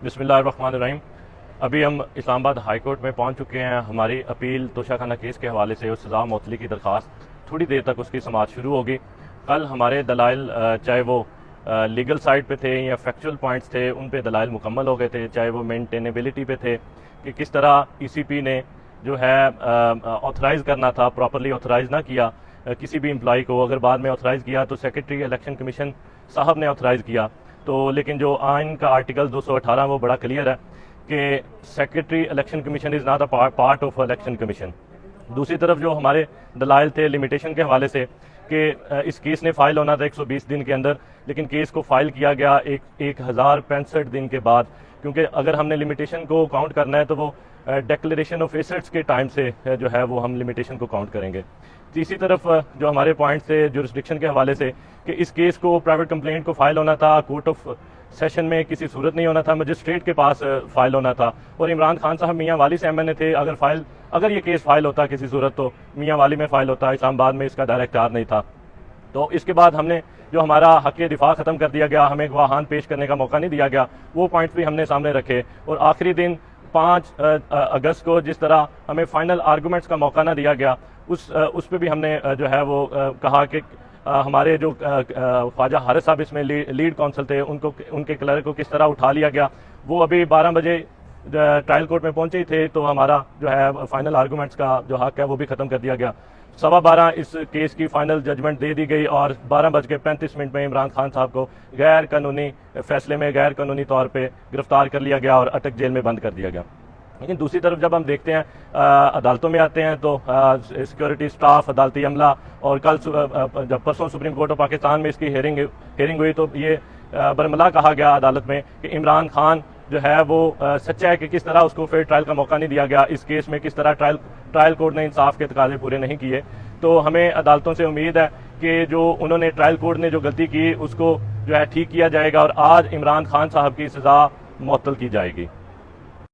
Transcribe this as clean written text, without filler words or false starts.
बिस्मिल्लाहिर्रहमानिर्रहीम। अभी हम इस्लामाबाद हाई कोर्ट में पहुंच चुके हैं। हमारी अपील तोशाखाना केस के हवाले से उस सज़ा मुअत्तली की दरख्वास्त थोड़ी देर तक उसकी समाअत शुरू होगी। कल हमारे दलाइल चाहे वो लीगल साइड पे थे या फैक्चुअल पॉइंट्स थे, उन पे दलाइल मुकम्मल हो गए थे, चाहे वो मेंटेनेबिलिटी पे थे कि किस तरह ईसीपी ने जो है ऑथराइज़ करना था, प्रॉपरली ऑथराइज़ ना किया किसी भी एम्प्लॉई को। अगर बाद में ऑथराइज़ किया तो सेक्रेटरी इलेक्शन कमीशन साहब ने ऑथराइज़ किया। तो लेकिन जो आइन का आर्टिकल 218 वो बड़ा क्लियर है कि secretary election commission is not a part of election commission. दूसरी तरफ जो हमारे दलाइल थे लिमिटेशन के हवाले से कि इस केस ने फाइल होना था 120 दिन के अंदर, लेकिन केस को फाइल किया गया 1065 दिन के बाद, क्योंकि अगर हमने लिमिटेशन को काउंट करना है तो वो डिक्लेरेशन ऑफ एसेट्स के टाइम से जो है वो हम लिमिटेशन को काउंट करेंगे। तीसरी तरफ जो हमारे पॉइंट थे जुरिस्डिक्शन के हवाले से कि इस केस को प्राइवेट कंप्लेंट को फाइल होना था कोर्ट ऑफ सेशन में, किसी सूरत नहीं होना था, मजिस्ट्रेट के पास फाइल होना था। और इमरान खान साहब मियाँ वाली से एमएनए थे। अगर ये केस फाइल होता किसी सूरत तो मियाँ वाली में फाइल होता, इस्लामाबाद में इसका डायरेक्टर नहीं था। तो इसके बाद हमने जो हमारा हक़ दिफा ख़त्म कर दिया गया, हमें गवाहान पेश करने का मौका नहीं दिया गया, वो पॉइंट्स भी हमने सामने रखे। और आखिरी दिन 5 अगस्त को जिस तरह हमें फाइनल आर्गूमेंट्स का मौका ना दिया गया, उस पे भी हमने जो है वो कहा कि हमारे जो ख्वाजा हारिस साहब इसमें लीड काउंसिल थे, उनके क्लर्क को किस तरह उठा लिया गया। वो अभी 12 बजे ट्रायल कोर्ट में पहुंचे ही थे, तो हमारा जो है फाइनल आर्गूमेंट्स का जो हक है वो भी ख़त्म कर दिया गया। 12:15 इस केस की फाइनल जजमेंट दे दी गई और 12:35 में इमरान खान साहब को गैर कानूनी फैसले में गैर कानूनी तौर पे गिरफ्तार कर लिया गया और अटक जेल में बंद कर दिया गया। लेकिन दूसरी तरफ जब हम देखते हैं अदालतों में आते हैं तो सिक्योरिटी स्टाफ, अदालती अमला, और कल जब परसों सुप्रीम कोर्ट ऑफ पाकिस्तान में इसकी हेयरिंग हुई तो ये बरमला कहा गया अदालत में कि इमरान खान जो है वो सच्चा है कि किस तरह उसको फेयर ट्रायल का मौका नहीं दिया गया। इस केस में किस तरह ट्रायल कोर्ट ने इंसाफ के तकाजे पूरे नहीं किए। तो हमें अदालतों से उम्मीद है कि जो उन्होंने ट्रायल कोर्ट ने जो गलती की उसको जो है ठीक किया जाएगा और आज इमरान खान साहब की सज़ा मुअत्तल की जाएगी।